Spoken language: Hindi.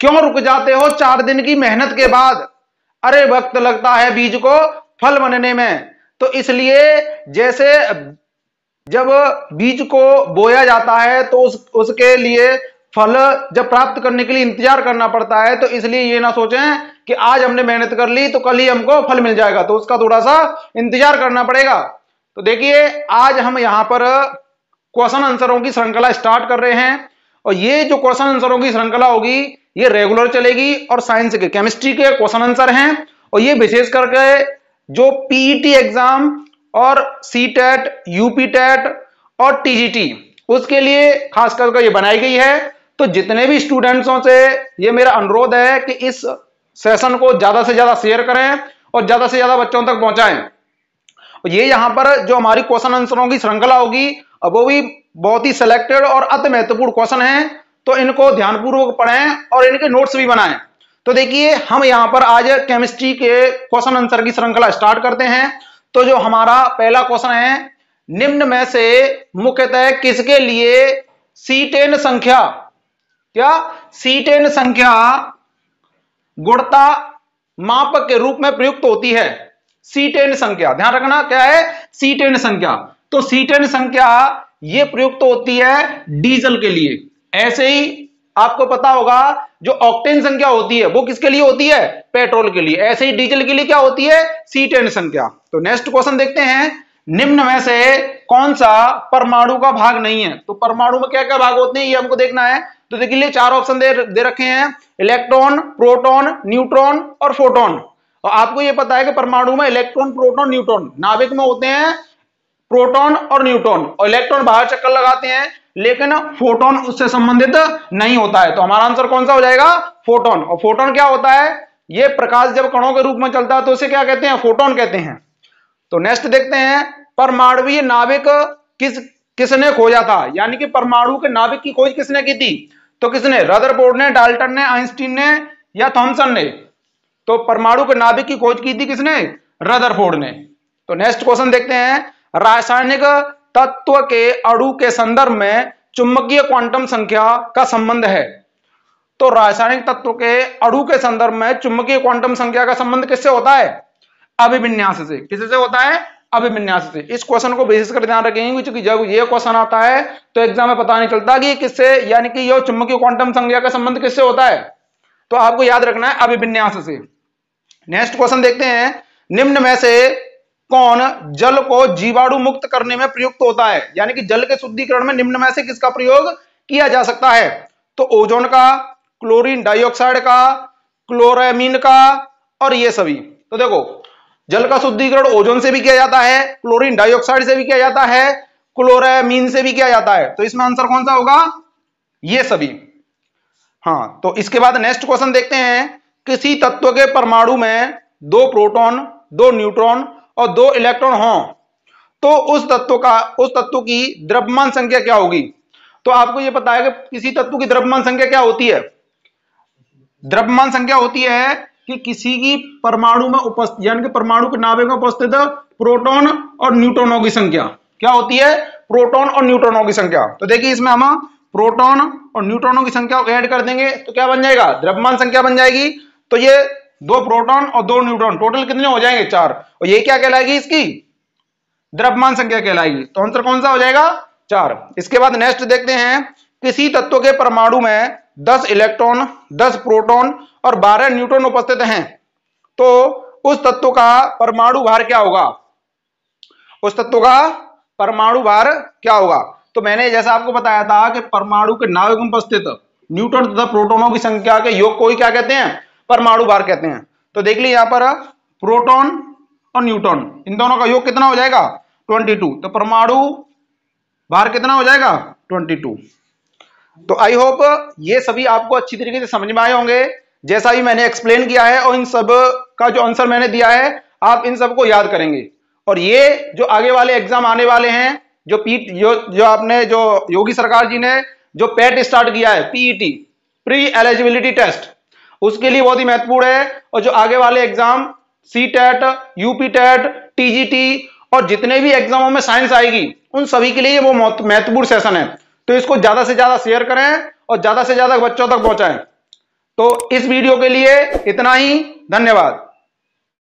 क्यों रुक जाते हो 4 दिन की मेहनत के बाद? अरे वक्त लगता है बीज को फल बनने में। तो इसलिए जैसे जब बीज को बोया जाता है तो उसके लिए फल जब प्राप्त करने के लिए इंतजार करना पड़ता है, तो इसलिए ये ना सोचें कि आज हमने मेहनत कर ली तो कल ही हमको फल मिल जाएगा, तो उसका थोड़ा सा इंतजार करना पड़ेगा। तो देखिए आज हम यहां पर क्वेश्चन आंसरों की श्रृंखला स्टार्ट कर रहे हैं, और ये जो क्वेश्चन आंसरों की श्रृंखला होगी ये रेगुलर चलेगी और साइंस के केमिस्ट्री के क्वेश्चन आंसर हैं, और ये विशेष करके जो पीईटी एग्जाम और सीटेट, यूपीटेट और टीजीटी उसके लिए खास करके ये बनाई गई है। तो जितने भी स्टूडेंट्सों से ये मेरा अनुरोध है कि इस सेशन को ज्यादा से ज्यादा शेयर करें और ज्यादा से ज्यादा बच्चों तक पहुंचाएं। ये यहां पर जो हमारी क्वेश्चन आंसरों की श्रृंखला होगी अब वो भी बहुत ही सिलेक्टेड और अति महत्वपूर्ण क्वेश्चन है, तो इनको ध्यानपूर्वक पढ़ें और इनके नोट्स भी बनाएं। तो देखिए हम यहां पर आज केमिस्ट्री के क्वेश्चन आंसर की श्रृंखला स्टार्ट करते हैं। तो जो हमारा पहला क्वेश्चन है, निम्न में से मुख्यतः किसके लिए C10 संख्या, क्या C10 संख्या गुणता मापक के रूप में प्रयुक्त होती है? C10 संख्या, ध्यान रखना क्या है C10 संख्या। तो C10 संख्या ये प्रयुक्त होती है डीजल के लिए। ऐसे ही आपको पता होगा जो ऑक्टेन संख्या होती है वो किसके लिए होती है? पेट्रोल के लिए। ऐसे ही डीजल के लिए क्या होती है? C10 संख्या। तो नेक्स्ट क्वेश्चन देखते हैं, निम्न में से कौन सा परमाणु का भाग नहीं है? तो परमाणु में क्या क्या भाग होते हैं ये हमको देखना है। तो देखिए 4 ऑप्शन दे रखे हैं, इलेक्ट्रॉन, प्रोटॉन, न्यूट्रॉन और फोटोन। और आपको ये पता है कि परमाणु में इलेक्ट्रॉन, प्रोटॉन, न्यूट्रॉन, नाभिक में होते हैं प्रोटॉन और न्यूट्रॉन, और इलेक्ट्रॉन बाहर चक्कर लगाते हैं, लेकिन फोटोन उससे संबंधित नहीं होता है। तो हमारा आंसर कौन सा हो जाएगा? फोटोन। और फोटोन क्या होता है? ये प्रकाश जब कणों के रूप में चलता है तो उसे क्या कहते हैं? फोटोन कहते हैं। तो नेक्स्ट देखते हैं, परमाणुवीय नाभिक किसने खोजा था? यानी कि परमाणु के नाभिक की खोज किसने की थी? तो किसने? रदरफोर्ड ने, डाल्टन ने, आइंस्टीन ने या थॉमसन ने? तो परमाणु के नाभिक की खोज की थी किसने? रदरफोर्ड ने। तो नेक्स्ट क्वेश्चन देखते हैं, रासायनिक तत्व के अणु के संदर्भ में चुंबकीय क्वांटम संख्या का संबंध है। तो रासायनिक तत्व के अणु के संदर्भ में चुंबकीय क्वांटम संख्या का संबंध किससे होता है? अभिविन्यास से। किससे होता है? अभिविन्यास से। इस क्वेश्चन को विशेषकर ध्यान रखेंगे क्योंकि जब ये क्वेश्चन आता है तो एग्जाम में पता नहीं चलता कि किससे, यानी कि ये चुंबकीय क्वांटम संख्या का संबंध किससे होता है, तो आपको याद रखना है अभिविन्यास से। नेक्स्ट क्वेश्चन देखते हैं, निम्न में से कौन जल को जीवाणु मुक्त करने में प्रयुक्त होता है? यानी कि जल के शुद्धिकरण में निम्न में से किसका प्रयोग किया जा सकता है? तो ओजोन का, क्लोरीन डाइऑक्साइड का, क्लोरामीन का और ये सभी। तो देखो जल का शुद्धिकरण ओजोन से भी किया जाता है, क्लोरीन डाइऑक्साइड से भी किया जाता है, क्लोरामीन से भी किया जाता है। तो इसमें आंसर कौन सा होगा? ये सभी। हाँ, तो इसके बाद नेक्स्ट क्वेश्चन देखते हैं, किसी तत्व के परमाणु में 2 प्रोटॉन, 2 न्यूट्रॉन और 2 इलेक्ट्रॉन हों तो उस तत्व की द्रव्यमान संख्या क्या होगी? तो आपको यह पता है कि किसी तत्व की द्रव्यमान संख्या क्या होती है? द्रव्यमान संख्या होती है कि किसी की परमाणु में उपस्थित, यानी कि परमाणु के नाभिक में उपस्थित प्रोटॉन और न्यूट्रॉनों की संख्या क्या होती है? प्रोटॉन और न्यूट्रॉनों की संख्या। तो देखिए इसमें हम प्रोटॉन और न्यूट्रॉनों की संख्या को ऐड कर देंगे तो क्या बन जाएगा? द्रव्यमान संख्या बन जाएगी। तो ये 2 प्रोटॉन और 2 न्यूट्रॉन टोटल कितने हो जाएंगे? 4। और ये क्या कहलाएगी? इसकी द्रव्यमान संख्या कहलाएगी। तो आंसर कौन सा हो जाएगा? 4। इसके बाद नेक्स्ट देखते हैं, किसी तत्व के परमाणु में 10 इलेक्ट्रॉन, 10 प्रोटॉन और 12 न्यूट्रॉन उपस्थित हैं तो उस तत्व का परमाणु भार क्या होगा? उस तत्व का परमाणु भार क्या होगा? तो मैंने जैसा आपको बताया था कि परमाणु के नाभिक में उपस्थित न्यूट्रॉन तथा प्रोटॉनों की संख्या के योग को ही क्या कहते हैं? परमाणु भार कहते हैं। तो देख लीजिए यहां पर प्रोटॉन और न्यूट्रॉन इन दोनों का योग कितना हो जाएगा? 22। तो परमाणु भार कितना हो जाएगा? 22। तो आई होप ये सभी आपको अच्छी तरीके से समझ में आए होंगे जैसा भी मैंने एक्सप्लेन किया है, और इन सब का जो आंसर मैंने दिया है आप इन सबको याद करेंगे। और ये जो आगे वाले एग्जाम आने वाले हैं, जो आपने जो योगी सरकार जी ने जो पैट स्टार्ट किया है, पीईटी प्री एलिजिबिलिटी टेस्ट, उसके लिए बहुत ही महत्वपूर्ण है। और जो आगे वाले एग्जाम सीटेट, यूपीटेट, टीजीटी और जितने भी एग्जामों में साइंस आएगी उन सभी के लिए वो महत्वपूर्ण सेशन है। तो इसको ज्यादा से ज्यादा शेयर करें और ज्यादा से ज्यादा बच्चों तक पहुंचाएं। तो इस वीडियो के लिए इतना ही। धन्यवाद।